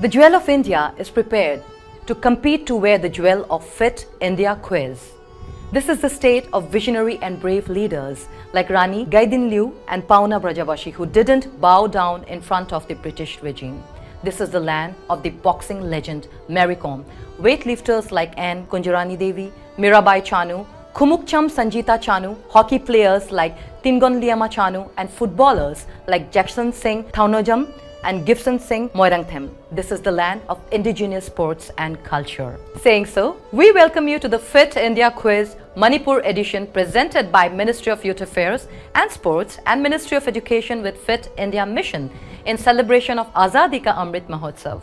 The Jewel of India is prepared to compete to wear the jewel of Fit India quiz. This is the state of visionary and brave leaders like Rani Gaidinliu and Pauna Brajavashi who didn't bow down in front of the British regime. This is the land of the boxing legend Mary Kom, weightlifters like Anne Kunjarani Devi, Mirabai Chanu, Khumukcham Sanjita Chanu, hockey players like Tingon Liama Chanu and footballers like Jackson Singh Thaunojam and Gibson Singh Moirangthem. This is the land of indigenous sports and culture. Saying so, we welcome you to the Fit India Quiz Manipur edition presented by Ministry of Youth Affairs and Sports and Ministry of Education with Fit India Mission in celebration of Azadi Ka Amrit Mahotsav.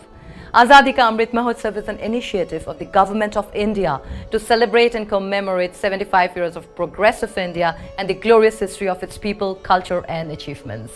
Azadi Ka Amrit Mahotsav is an initiative of the Government of India to celebrate and commemorate 75 years of progressive India and the glorious history of its people, culture and achievements.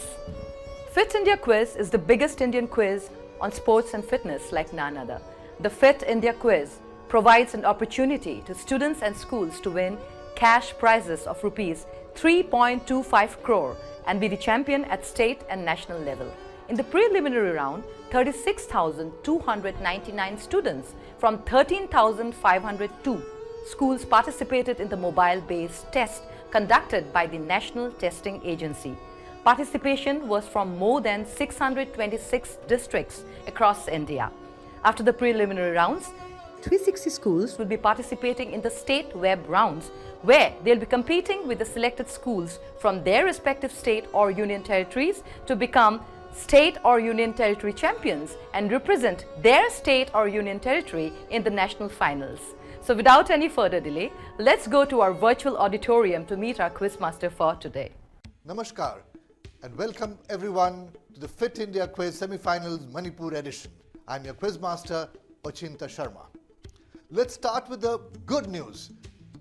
Fit India Quiz is the biggest Indian quiz on sports and fitness like none other. The Fit India Quiz provides an opportunity to students and schools to win cash prizes of rupees 3.25 crore and be the champion at state and national level. In the preliminary round, 36,299 students from 13,502 schools participated in the mobile-based test conducted by the National Testing Agency. Participation was from more than 626 districts across India. After the preliminary rounds, 360 schools will be participating in the state web rounds where they'll be competing with the selected schools from their respective state or union territories to become state or union territory champions and represent their state or union territory in the national finals. So without any further delay, let's go to our virtual auditorium to meet our quizmaster for today. Namaskar and welcome everyone to the Fit India Quiz Semi-Finals Manipur edition. I'm your quizmaster Ochinta Sharma. Let's start with the good news.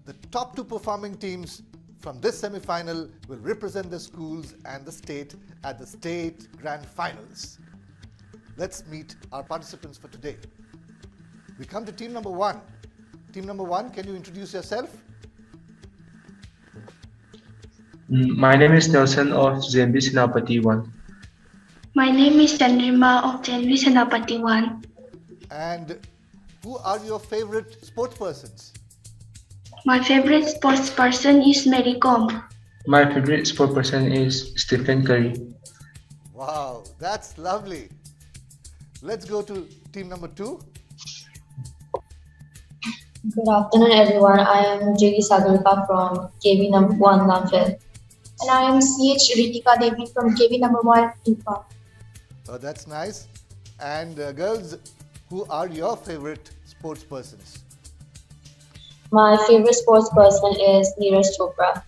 The top two performing teams from this semi-final will represent the schools and the state at the state grand finals. Let's meet our participants for today. We come to team number one. Team number one, can you introduce yourself? My name is Nelson of JMB Senapati 1. My name is Chandrima of JMB Senapati 1. And who are your favorite sports persons? My favorite sports person is Mary Kom. My favorite sport person is Stephen Curry. Wow, that's lovely. Let's go to team number two. Good afternoon, everyone. I am Jyoti Sagarika from KV number 1, Lamphil. And I am CH Ritika Devi from KV number 1, Yuva. Oh, that's nice. And girls, who are your favorite sports persons? My favorite sports person is Neeraj Chopra.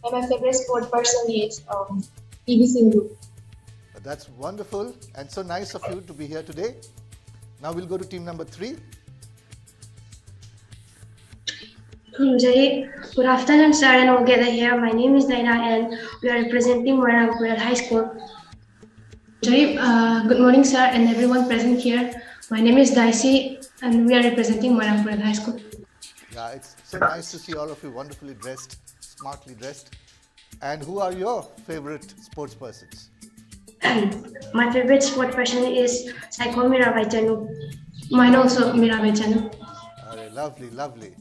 And my favorite sport person is PV Sindhu. That's wonderful and so nice of you to be here today. Now we'll go to team number three. Jai, good afternoon, sir, and all gather here. My name is Naina, and we are representing Moirangpur High School. Jai, good morning, sir, and everyone present here. My name is Daisy, and we are representing Moirangpur High School. Yeah, it's so nice to see all of you wonderfully dressed, smartly dressed. And who are your favorite sports persons? My favorite sport person is Saiko Mirabai Chanu. Mine also Mirabai Chanu. Lovely, lovely.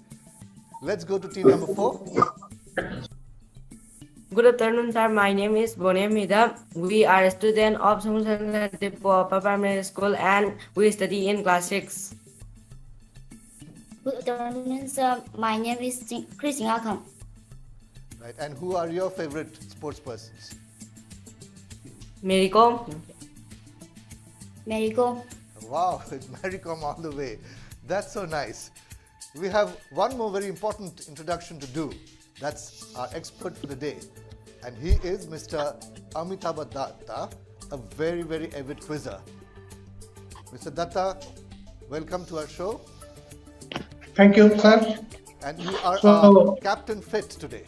Let's go to team number four. Good afternoon, sir. My name is Bonem Mida. We are a student of Samuel Primary School and we study in class 6. Good afternoon, sir. My name is Chris Ngakam. Right, and who are your favorite sports persons? Mary Kom. Mary Kom. Wow, it's Mary Kom all the way. That's so nice. We have one more very important introduction to do. That's our expert for the day. And he is Mr. Amitabh Datta, a very, very avid quizzer. Mr. Datta, welcome to our show. Thank you, sir. And you are our Captain Fit today.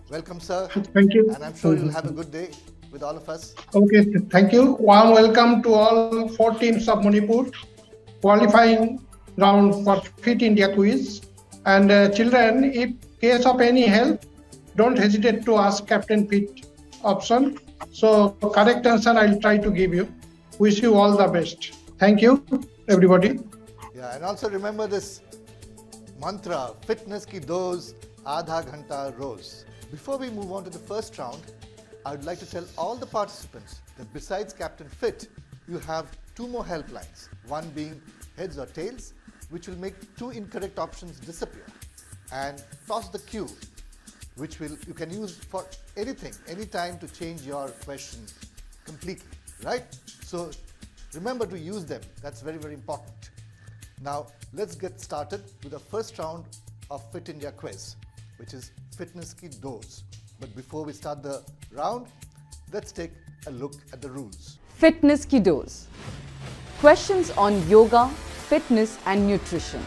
Welcome, sir. Thank you. And I'm sure you'll have a good day with all of us. Okay, thank you. Warm welcome to all 4 teams of Manipur qualifying round for Fit India Quiz. And children, in case of any help, don't hesitate to ask Captain Fit option. So correct answer I'll try to give you. Wish you all the best. Thank you. everybody. Yeah, and also remember this mantra, fitness ki dose, aadha ghanta roz. Before we move on to the first round, I would like to tell all the participants that besides Captain Fit, you have two more helplines. One being heads or tails, which will make two incorrect options disappear. And toss the cue, which you can use for anything, anytime to change your question completely, right? So remember to use them. That's very, very important. Now let's get started with the first round of Fit India quiz, which is Fitness Ki Dose. But before we start the round, let's take a look at the rules. Fitness Ki Dose. Questions on yoga, fitness and nutrition.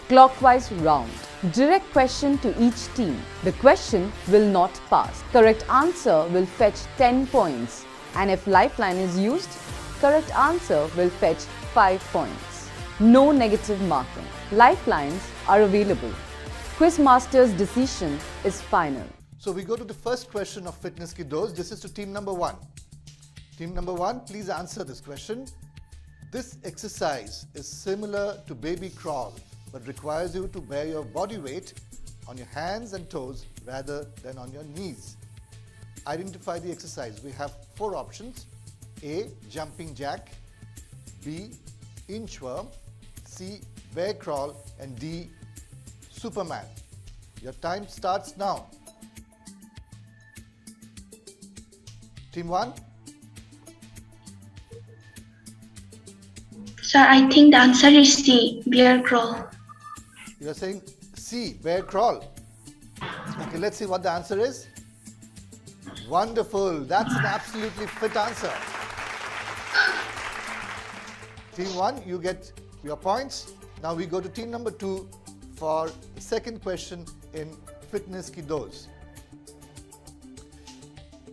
Clockwise round. Direct question to each team. The question will not pass. Correct answer will fetch 10 points. And if lifeline is used, correct answer will fetch 5 points. No negative marking. Lifelines are available. Quizmaster's decision is final. So we go to the first question of Fitness Ki Dose. This is to team number 1. Team number 1, please answer this question. This exercise is similar to baby crawl, but requires you to bear your body weight on your hands and toes rather than on your knees. Identify the exercise. We have 4 options. A, jumping jack. B, inchworm. C, bear crawl. And D, Superman. Your time starts now. Team 1? Sir, I think the answer is C, bear crawl. You are saying C, bear crawl. Okay, let's see what the answer is. Wonderful. That's an absolutely fit answer. Team 1, you get your points. Now we go to team number 2 for the second question in Fitness Ki Dose.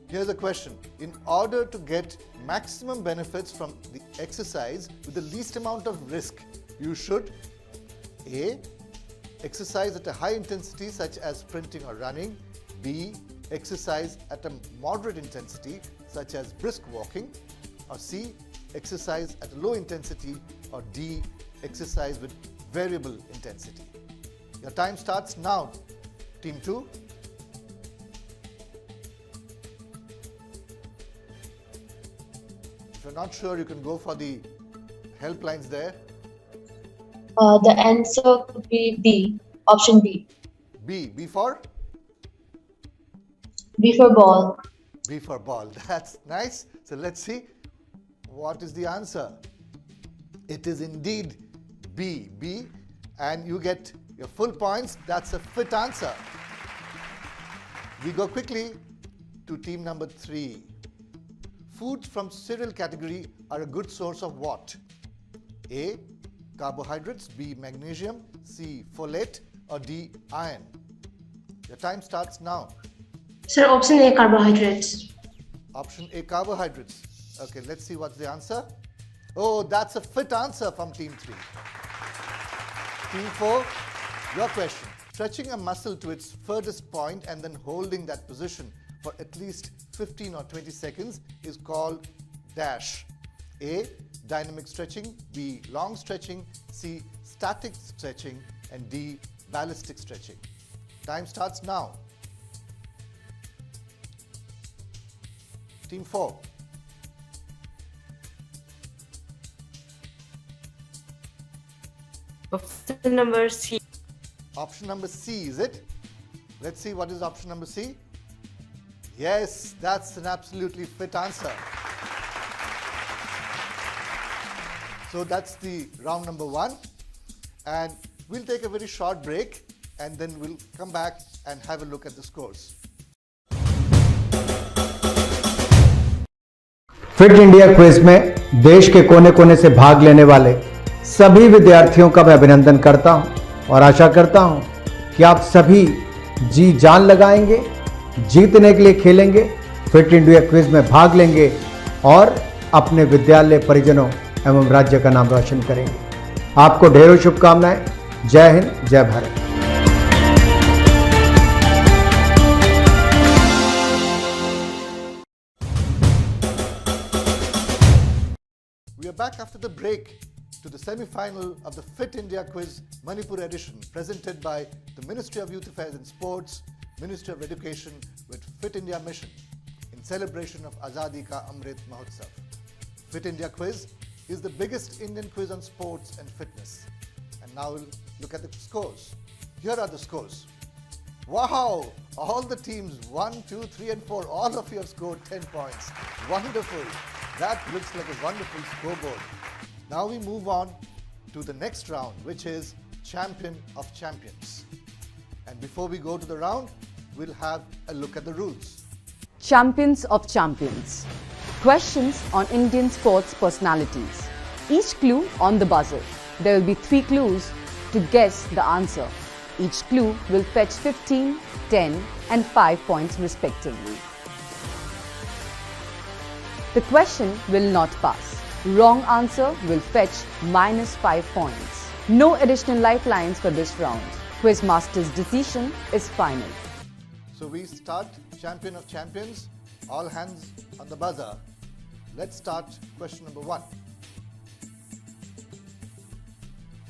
Here's a question. In order to get maximum benefits from the exercise with the least amount of risk, you should A, exercise at a high intensity such as sprinting or running. B, exercise at a moderate intensity such as brisk walking. Or C, exercise at a low intensity. Or D, exercise with variable intensity. Your time starts now. Team 2. If you're not sure, you can go for the helplines there. The answer could be B. Option B. B. B for? B for ball. B for ball. That's nice. So let's see what is the answer. It is indeed B. B. And you get your full points. That's a fit answer. We go quickly to team number 3. Foods from cereal category are a good source of what? A, carbohydrates. B, magnesium. C, folate. Or D, iron. Your time starts now. Sir, option A, carbohydrates. Option A, carbohydrates. Okay, let's see what's the answer. Oh, that's a fit answer from team 3. Team 4, your question. Stretching a muscle to its furthest point and then holding that position for at least 15 or 20 seconds is called dash. A, dynamic stretching. B, long stretching. C, static stretching. And D, ballistic stretching. Time starts now. Team 4. Option number C. Option number C, is it? Let's see what is option number C. Yes, that's an absolutely fit answer. So that's the round number 1. And we'll take a very short break and then we'll come back and have a look at the scores. Fit India quiz में देश के कोने कोने से भाग लेने वाले सभी विद्यार्थियों का मैं अभिनंदन करता हूं और आशा करता हूं कि आप सभी जी जान लगाएंगे, जीतने के लिए खेलेंगे, फिट इंडिया क्विज में भाग लेंगे और अपने विद्यालय, परिजनों एवं राज्य का नाम रोशन करेंगे। आपको ढेरों शुभकामनाएं। जय हिंद, जय Bharat. We are back after the break to the semi-final of the Fit India Quiz Manipur edition, presented by the Ministry of Youth Affairs and Sports, Ministry of Education with Fit India Mission in celebration of Azadi ka Amrit Mahotsav. Fit India Quiz is the biggest Indian quiz on sports and fitness. And now we'll look at the scores. Here are the scores. Wow! All the teams 1, 2, 3 and 4, all of you have scored 10 points. Wonderful. That looks like a wonderful scoreboard. Now we move on to the next round, which is Champion of Champions. And before we go to the round, we'll have a look at the rules. Champions of Champions. Questions on Indian sports personalities. Each clue on the buzzer. There will be 3 clues to guess the answer. Each clue will fetch 15, 10 and 5 points respectively. The question will not pass. Wrong answer will fetch -5 points. No additional lifelines for this round. Quizmaster's decision is final. So we start Champion of Champions. All hands on the buzzer. Let's start question number 1.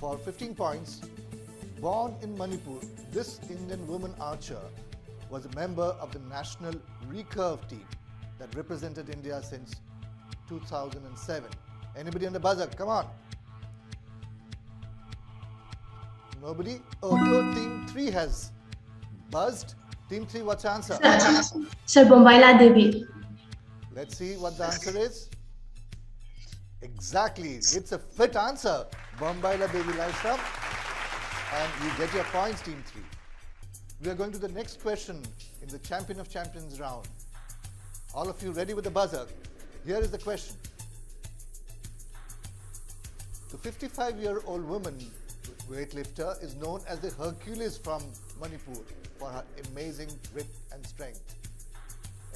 For 15 points, born in Manipur, this Indian woman archer was a member of the national recurve team that represented India since 2007. Anybody on the buzzer? Come on. Nobody? Oh, Team 3 has buzzed. Team 3, what's the answer? Sir, Bombaila Devi. Let's see what the answer is. Exactly. It's a fit answer. Bombaila Devi Laishram. And you get your points, Team 3. We are going to the next question in the Champion of Champions round. All of you ready with the buzzer? Here is the question. The 55-year-old woman weightlifter is known as the Hercules from Manipur for her amazing grit and strength.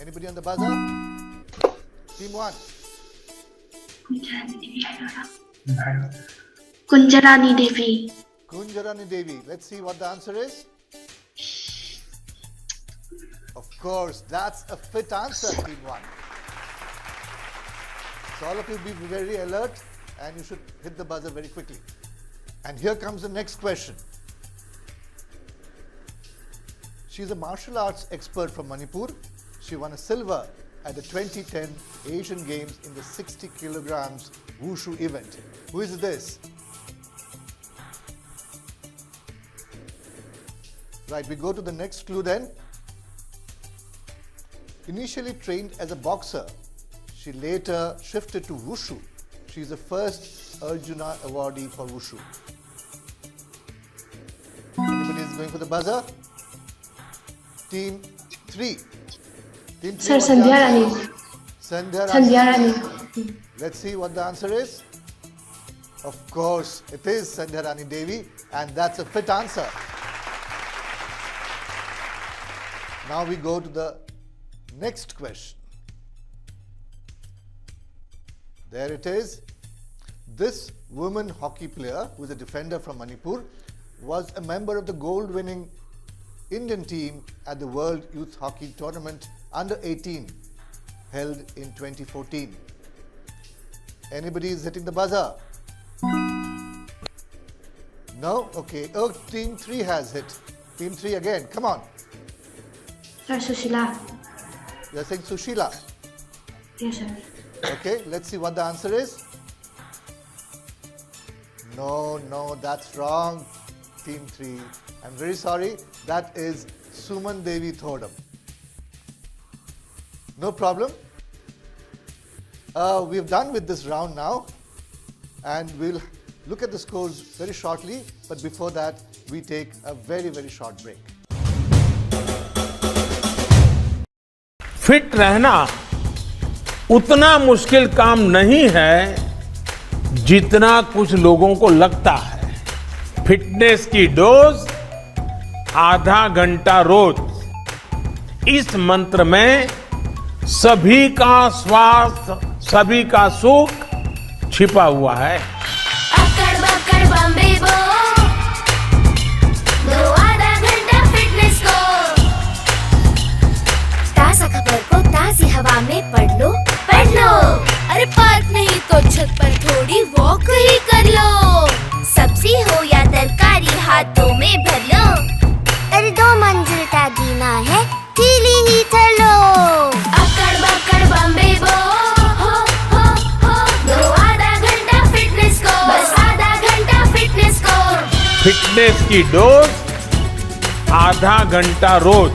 Anybody on the buzzer? Team 1. Kunjarani Devi. Kunjarani Devi. Let's see what the answer is. Of course, that's a fit answer, Team 1. So all of you be very alert and you should hit the buzzer very quickly. And here comes the next question. She's a martial arts expert from Manipur. She won a silver at the 2010 Asian Games in the 60 kilograms wushu event. Who is this? Right, we go to the next clue then. Initially trained as a boxer, she later shifted to wushu. She's the first Arjuna awardee for wushu. Anybody is going for the buzzer? Team 3. Team 3. Sir, Sandhya Rani. Sandhya Rani. Let's see what the answer is. Of course, it is Sandhya Rani Devi, and that's a fit answer. Now we go to the next question. There it is. This woman hockey player, who is a defender from Manipur, was a member of the gold-winning Indian team at the World Youth Hockey Tournament Under 18 held in 2014. Anybody is hitting the buzzer? No? Okay. Oh, Team 3 has hit. Team 3 again. Come on. Sir, Sushila. You're saying Sushila? Yes, sir. Okay, let's see what the answer is. No, that's wrong. Team 3. I'm very sorry. That is Suman Devi Thodam. No problem. We're done with this round now. And we'll look at the scores very shortly. But before that, we take a very, very short break. Fit रहना उतना मुश्किल काम नहीं है जितना कुछ लोगों को लगता है। फिटनेस की डोज आधा घंटा रोज। इस मंत्र में सभी का स्वास्थ्य, सभी का सुख छिपा हुआ है। अक्कड़ बक्कड़ बम्बे बो, दो आधा घंटा फिटनेस को। ताज़ा खबर को ताज़ी हवा में पढ़ लो। अरे पार्क नहीं तो छत पर थोड़ी वॉक ही कर लो। की डोज आधा घंटा रोज।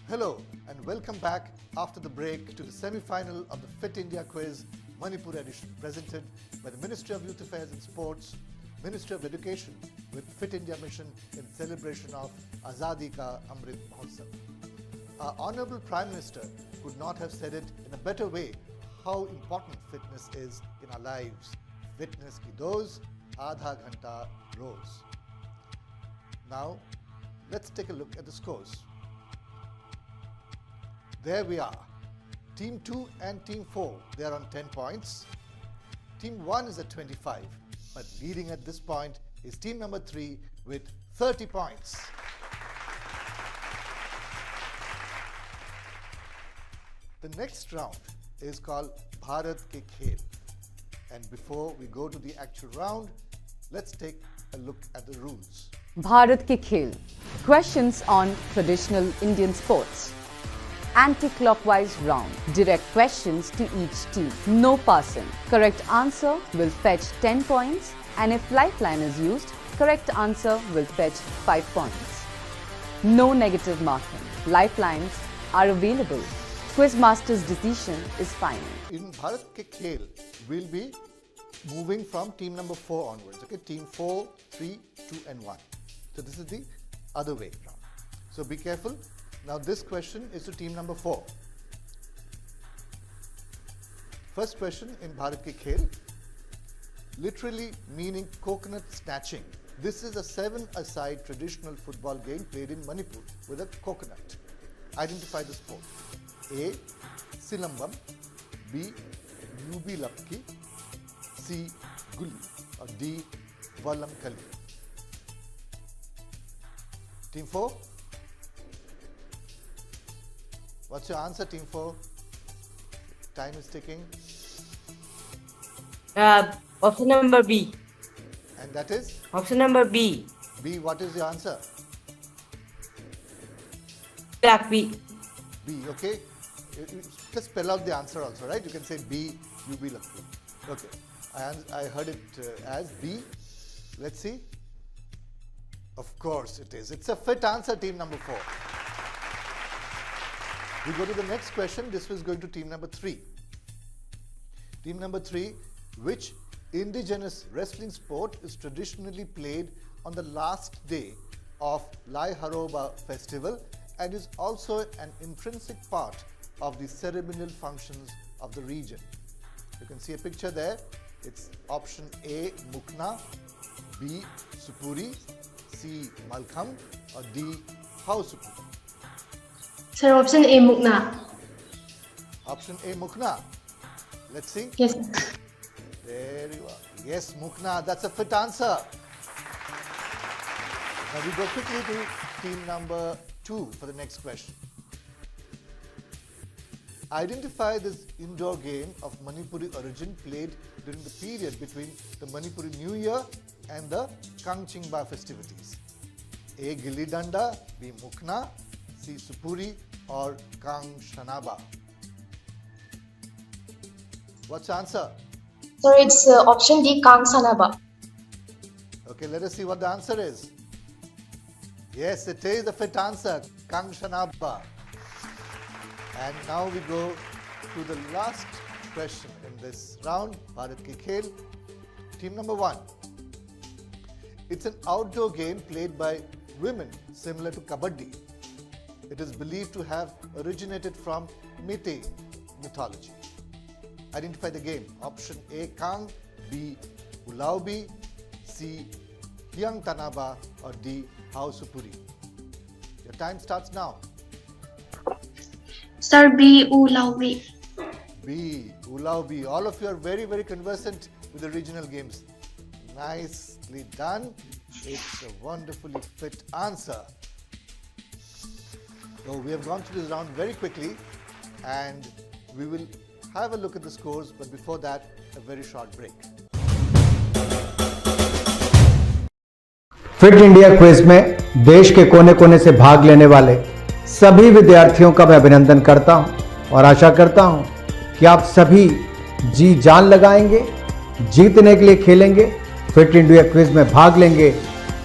Hello and welcome back after the break to the semi-final of the Fit India Quiz Manipur edition, presented by the Ministry of Youth Affairs and Sports, Ministry of Education with Fit India Mission in celebration of Azadi ka Amrit Mahotsav. Our Honorable Prime Minister could not have said it in a better way how important fitness is in our lives. Fitness ki dose, aadha ghanta roz. Now, let's take a look at the scores. There we are. Team 2 and Team 4, they are on 10 points. Team 1 is at 25, but leading at this point is team number 3 with 30 points. The next round is called Bharat Ke Khel. And before we go to the actual round, let's take a look at the rules. Bharat Ke Khel. Questions on traditional Indian sports. Anti-clockwise round. Direct questions to each team. No passing. Correct answer will fetch 10 points, and if lifeline is used, correct answer will fetch 5 points. No negative marking. Lifelines are available. Quizmaster's decision is final. In Bharat Ke Khel, we'll be moving from team number 4 onwards. Okay, team 4, 3, 2 and 1. So this is the other way round. So be careful. Now this question is to team number 4. First question in Bharat Ke Khel, literally meaning coconut snatching. This is a 7-a-side traditional football game played in Manipur with a coconut. Identify the sport. A. Silambam. B. Yubi Lapki. C. Gulli. Or D. Vallam Kali. Team 4. What's your answer, Team 4? Time is ticking. Option number B. And that is? Option number B. B, what is your answer? Black B. B, okay. Just spell out the answer also, right? You can say B, you be lucky. Okay. I heard it as B. Let's see. Of course it is. It's a fit answer, team number 4. We go to the next question. This was going to team number 3. Team number 3, which indigenous wrestling sport is traditionally played on the last day of Lai Haroba festival and is also an intrinsic part of the ceremonial functions of the region? You can see a picture there. It's option A, Mukna, B, Supuri, C, Malkham, or D, How Supuri? Sir, option A, Mukna. Option A, Mukna. Let's see. Yes. There you are. Yes, Mukna. That's a fit answer. Now we go quickly to team number 2 for the next question. Identify this indoor game of Manipuri origin played during the period between the Manipuri New Year and the Kangchingba festivities. A. Gilli Danda, B. Mukna, C. Supuri, or Kang Shanaba. What's the answer? So it's option D, Kang Sanaba. Okay, let us see what the answer is. Yes, it is the fit answer, Kang Shanaba. And now we go to the last question in this round, Bharat Ke Khel. Team number 1. It's an outdoor game played by women similar to Kabaddi. It is believed to have originated from Meitei mythology. Identify the game. Option A, Kang, B, Ulaubi, C, Hyang Tanaba, or D, How Supuri. Your time starts now. Sir, B, Ulaubi. B, Ulaubi. All of you are very, very conversant with the regional games. Nicely done. It's a wonderfully fit answer. So we have gone through this round very quickly and we will have a look at the scores, but before that, a very short break. Fit India quiz में देश के कोने कोने से भाग लेने वाले सभी विद्यार्थियों का मैं अभिनंदन करता हूं और आशा करता हूं कि आप सभी जी जान लगाएंगे, जीतने के लिए खेलेंगे, फिट इंडिया क्विज में भाग लेंगे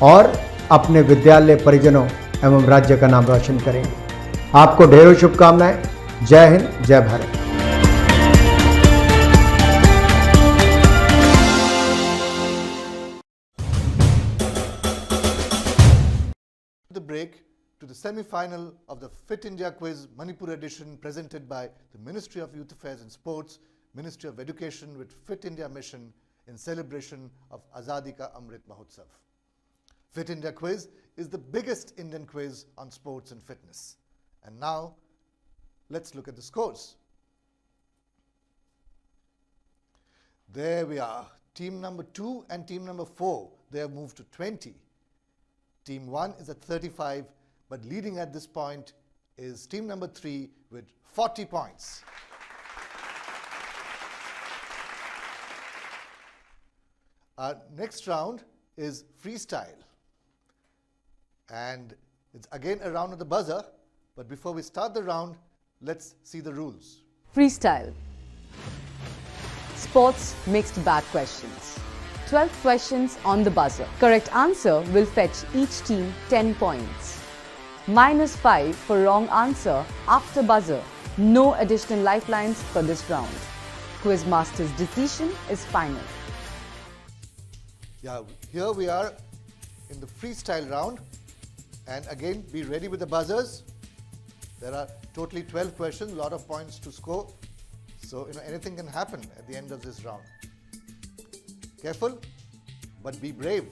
और अपने विद्यालय, परिजनों एवं राज्य का नाम रोशन करेंगे। आपको ढेरों शुभकामनाएं। जय हिंद, जय Bharat. The break to the semi-final of the Fit India Quiz Manipur edition presented by the Ministry of Youth Affairs and Sports, Ministry of Education with Fit India Mission in celebration of Azadi ka Amrit Mahotsav. Fit India Quiz is the biggest Indian quiz on sports and fitness. And now, let's look at the scores. There we are. Team number 2 and team number 4, they have moved to 20. Team 1 is at 35, but leading at this point is team number 3 with 40 points. Our next round is freestyle. And it's again a round of the buzzer, but before we start the round, let's see the rules. Freestyle. Sports mixed bag questions. 12 questions on the buzzer. Correct answer will fetch each team 10 points. -5 for wrong answer after buzzer. No additional lifelines for this round. Quizmaster's decision is final. Yeah, here we are in the freestyle round. And again, be ready with the buzzers. There are totally 12 questions, a lot of points to score. So, anything can happen at the end of this round. Careful, but be brave.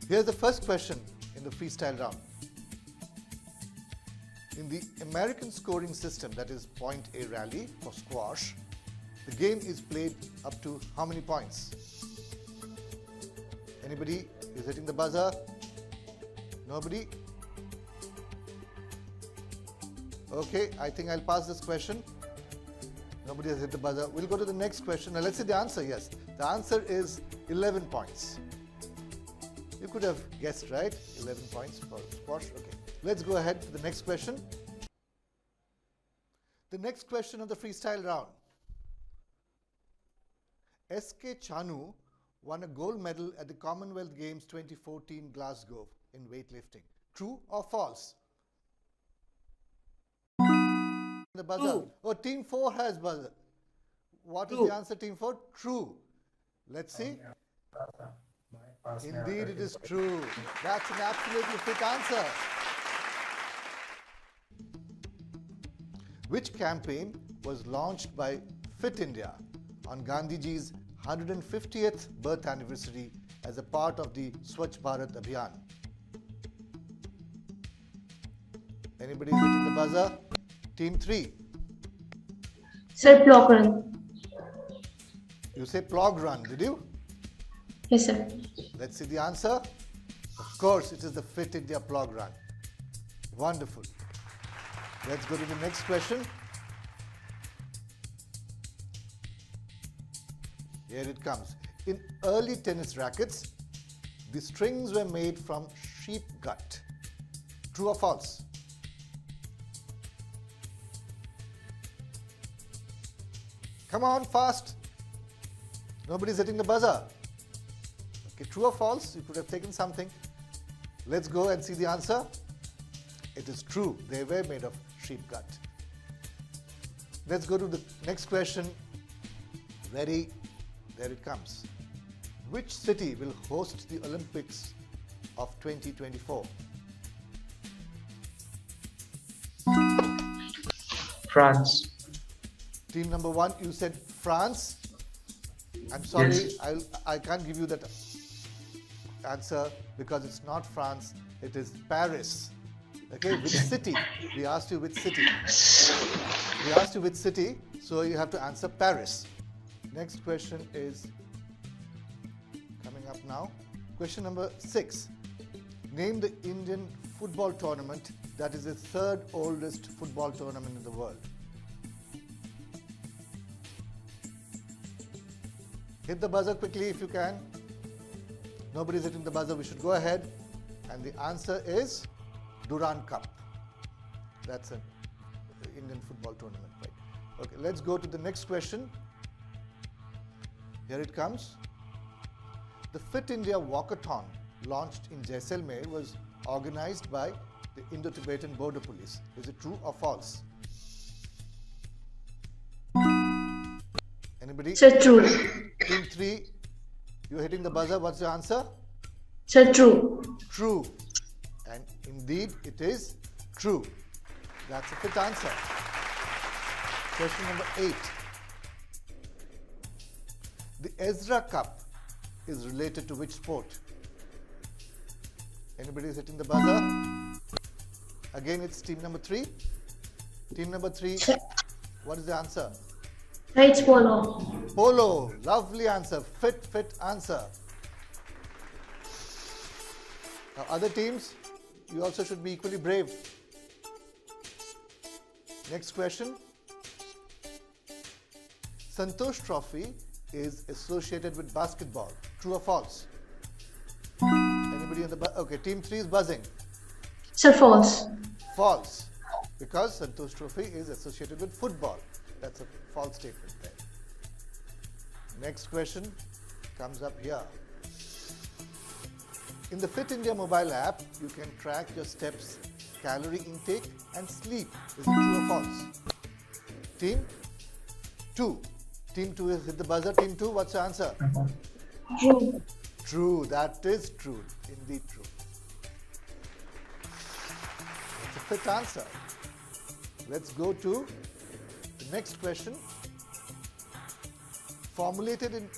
Here's the first question in the freestyle round. In the American scoring system, that is point A rally for squash, the game is played up to how many points? Anybody is hitting the buzzer? Nobody? Okay, I think I'll pass this question. Nobody has hit the buzzer. We'll go to the next question. Now let's see the answer. Yes, the answer is 11 points. You could have guessed, right? 11 points for squash. Okay, let's go ahead to the next question. The next question of the freestyle round. S.K. Chanu won a gold medal at the Commonwealth Games 2014 Glasgow in weightlifting. True or false? The buzzer. True. Oh, team 4 has buzzer. What is True. the answer, team 4? True. Let's see. Indeed, it is true. That's an absolutely fit answer. Which campaign was launched by Fit India on Gandhiji's 150th birth anniversary as a part of the Swachh Bharat Abhiyan? Anybody is hitting the buzzer? Team 3. Sir, plog run. You say plog run, did you? Yes, sir. Let's see the answer. Of course, it is the Fit India plog run. Wonderful. Let's go to the next question. Here it comes. In early tennis rackets, the strings were made from sheep gut. True or false? Come on, fast. Nobody's hitting the buzzer. Okay, true or false? You could have taken something. Let's go and see the answer. It is true. They were made of sheep gut. Let's go to the next question. Ready? There it comes. Which city will host the Olympics of 2024? France. Team number 1, you said France. I'm sorry, Yes. I can't give you that answer because it's not France, it is Paris. Okay, which city? We asked you which city. We asked you which city, so you have to answer Paris. Next question is coming up now. Question number 6. Name the Indian football tournament that is the 3rd oldest football tournament in the world. Hit the buzzer quickly if you can. Nobody's hitting the buzzer. We should go ahead. And the answer is Durand Cup. That's an Indian football tournament, right? Okay, let's go to the next question. Here it comes. The Fit India Walkathon, launched in Jaisalmer, was organized by the Indo-Tibetan Border Police. Is it true or false? Anybody? Sir, true. Team 3, you're hitting the buzzer. What's your answer? Sir, true. True. And indeed, it is true. That's a fit answer. Question number 8. The Ezra Cup is related to which sport? Anybody is hitting the buzzer? Again, it's team number 3. Team number 3, what is the answer? It's polo. Polo. Lovely answer. Fit answer. Now, other teams, you also should be equally brave. Next question. Santosh Trophy is associated with basketball. True or false? Anybody on the okay, team 3 is buzzing. Sir, false. False. Because Santosh Trophy is associated with football. That's a false statement there. Next question comes up here. In the Fit India mobile app, you can track your steps, calorie intake and sleep. Is it true or false? Team 2. Team 2 has hit the buzzer. Team 2, what's your answer? True. True. That is true. Indeed true. That's a fit answer. Let's go to the next question. Formulated in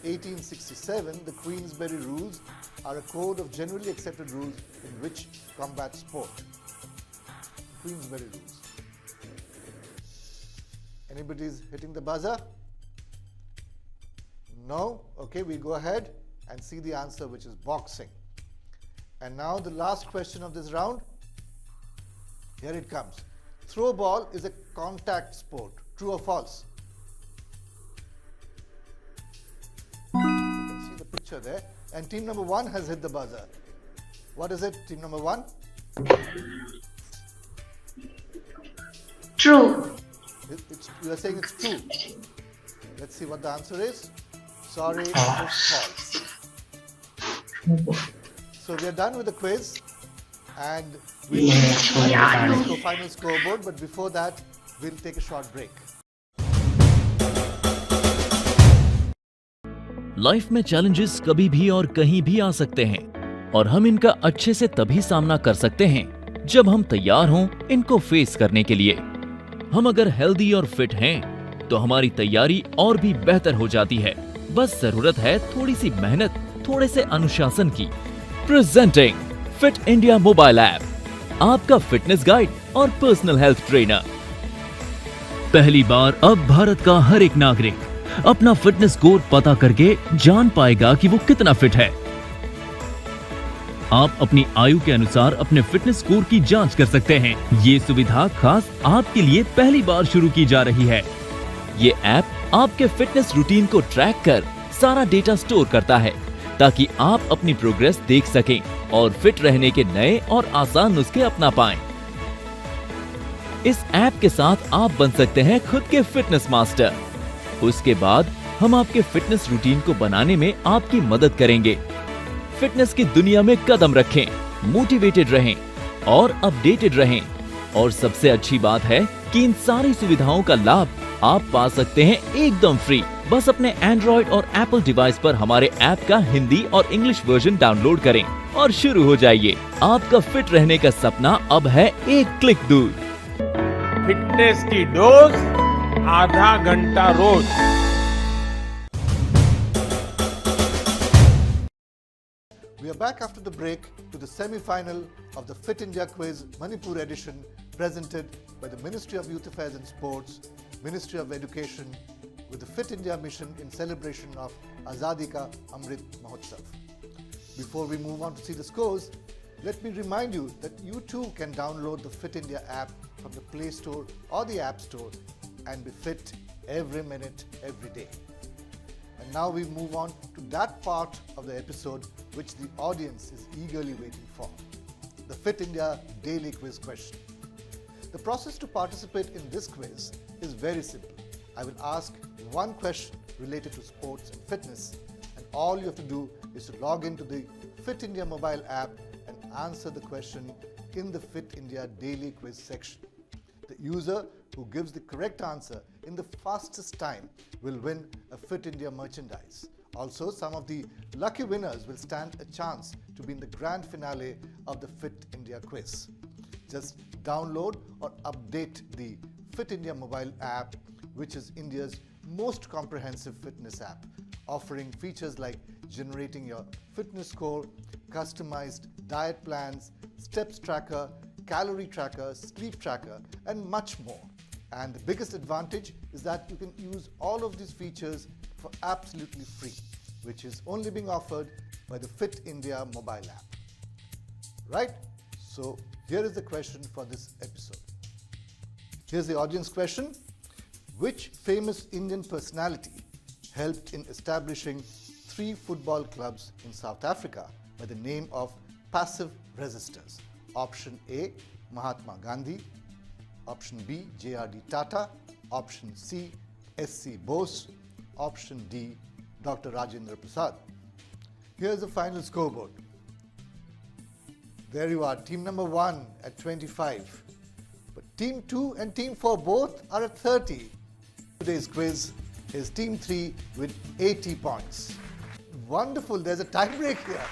1867, the Queensberry Rules are a code of generally accepted rules in which combat sport? Queensberry Rules. Anybody's hitting the buzzer? No? Okay, we go ahead and see the answer, which is boxing. And now the last question of this round. Here it comes. Throw ball is a contact sport. True or false? You can see the picture there. And team number 1 has hit the buzzer. What is it, team number 1? True. You are saying it's true. Let's see what the answer is. Sorry, it is false. So we are done with the quiz. And we'll go final scoreboard. But before that, we'll take a short break. Life में challenges कभी भी और कहीं भी आ सकते हैं और हम इनका अच्छे से तभी सामना कर सकते हैं जब हम तैयार हों इनको फेस करने के लिए। हम अगर हेल्दी और फिट हैं तो हमारी तैयारी और भी बेहतर हो जाती है। बस जरूरत है थोड़ी सी मेहनत, थोड़े से अनुशासन की। Presenting fit India mobile app, आपका फिटनेस गाइड और पर्सनल हेल्थ ट्रेनर। पहली बार अब भारत का हर एक नागरिक अपना फिटनेस स्कोर पता करके जान पाएगा कि वो कितना फिट है। आप अपनी आयु के अनुसार अपने फिटनेस स्कोर की जांच कर सकते हैं। ये सुविधा खास आपके लिए पहली बार शुरू की जा रही है। ये ऐप आपके फिटनेस रूटीन को ट्रैक कर सारा डेटा स्टोर करता है ताकि आप अपनी प्रोग्रेस देख सकें और फिट रहने के नए और आसान नुस्खे अपना पाएं। इस ऐप के साथ आप बन सकते हैं खुद के फिटनेस मास्टर। उसके बाद हम आपके फिटनेस रूटीन को बनाने में आपकी मदद करेंगे। फिटनेस की दुनिया में कदम रखें, मोटिवेटेड रहें और अपडेटेड रहें। और सबसे अच्छी बात है कि इन सारी सुविधाओं का लाभ आप पा सकते हैं एकदम फ्री। बस अपने एंड्रॉइड और एप्पल डिवाइस पर हमारे ऐप का हिंदी और इंग्लिश वर्जन डाउनलोड करें और शुरू हो जाइए। आपका फिट रहने का सपना अब है एक क्लिक दूर। फिटनेस की डोज आधा घंटा रोज। We are back after the break to the semi-final of the Fit India Quiz Manipur edition presented by the Ministry of Youth Affairs and Sports, Ministry of Education with the Fit India mission in celebration of Azadi ka Amrit Mahotsav. Before we move on to see the scores, let me remind you that you too can download the Fit India app from the Play Store or the App Store and be fit every minute, every day. And now we move on to that part of the episode which the audience is eagerly waiting for, the Fit India Daily Quiz question. The process to participate in this quiz is very simple. I will ask one question related to sports and fitness, and all you have to do is to log into the Fit India mobile app and answer the question in the Fit India daily quiz section. The user who gives the correct answer in the fastest time will win a Fit India merchandise. Also, some of the lucky winners will stand a chance to be in the grand finale of the Fit India quiz. Just download or update the Fit India mobile app, which is India's most comprehensive fitness app, offering features like generating your fitness score, customized diet plans, steps tracker, calorie tracker, sleep tracker, and much more. And the biggest advantage is that you can use all of these features for absolutely free, which is only being offered by the Fit India mobile app. Right? So here is the question for this episode. Here's the audience question. Which famous Indian personality helped in establishing 3 football clubs in South Africa by the name of passive resistors? Option A, Mahatma Gandhi. Option B, J.R.D. Tata. Option C, S.C. Bose. Option D, Dr. Rajendra Prasad. Here's the final scoreboard. There you are, team number 1 at 25. But team 2 and team 4 both are at 30. Today's quiz is team 3 with 80 points. Wonderful, there's a tie break here.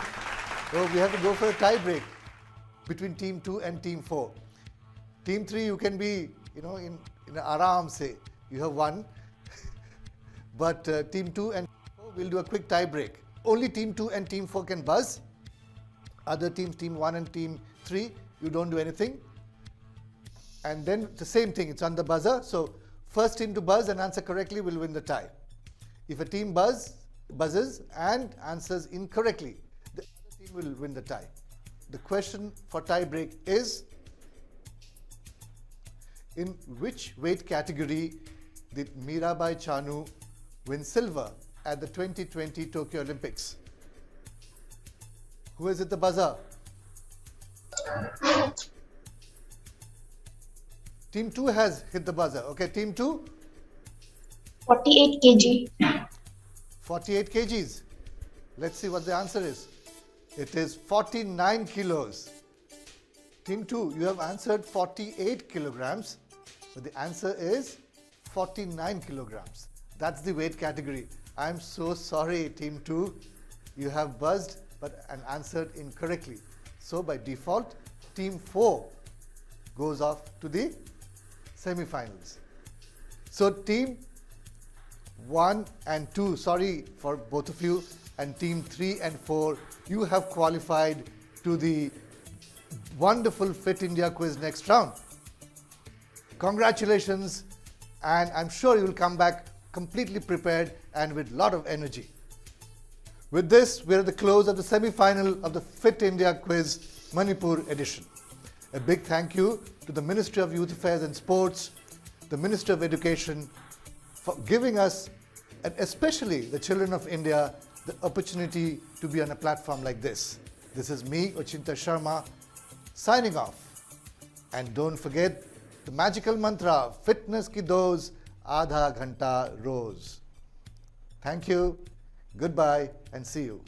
So we have to go for a tie break between team 2 and team 4. Team 3, you can be, in aram say, you have won. But team 2 and 4, we'll do a quick tie break. Only team 2 and team 4 can buzz. Other teams, team 1 and team 3, you don't do anything. And then the same thing, it's on the buzzer. So first team to buzz and answer correctly will win the tie. If a team buzzes and answers incorrectly, the other team will win the tie. The question for tie break is, in which weight category did Mirabai Chanu win silver at the 2020 Tokyo Olympics? Who is at the buzzer? Team 2 has hit the buzzer. Okay, team 2? 48 kg. 48 kgs. Let's see what the answer is. It is 49 kilos. Team 2, you have answered 48 kilograms, but the answer is 49 kilograms. That's the weight category. I'm so sorry, team 2. You have buzzed and answered incorrectly. So by default, team 4 goes off to the semi-finals. So team 1 and 2, sorry for both of you, and team 3 and 4, you have qualified to the wonderful Fit India quiz next round. Congratulations, and I'm sure you will come back completely prepared and with a lot of energy. With this, we're at the close of the semi-final of the Fit India quiz Manipur edition. A big thank you to the Ministry of Youth Affairs and Sports, the Ministry of Education, for giving us, and especially the children of India, the opportunity to be on a platform like this. This is me, Ochinta Sharma, signing off. And don't forget the magical mantra, fitness ki dose, aadha ghanta roz. Thank you, goodbye, and see you.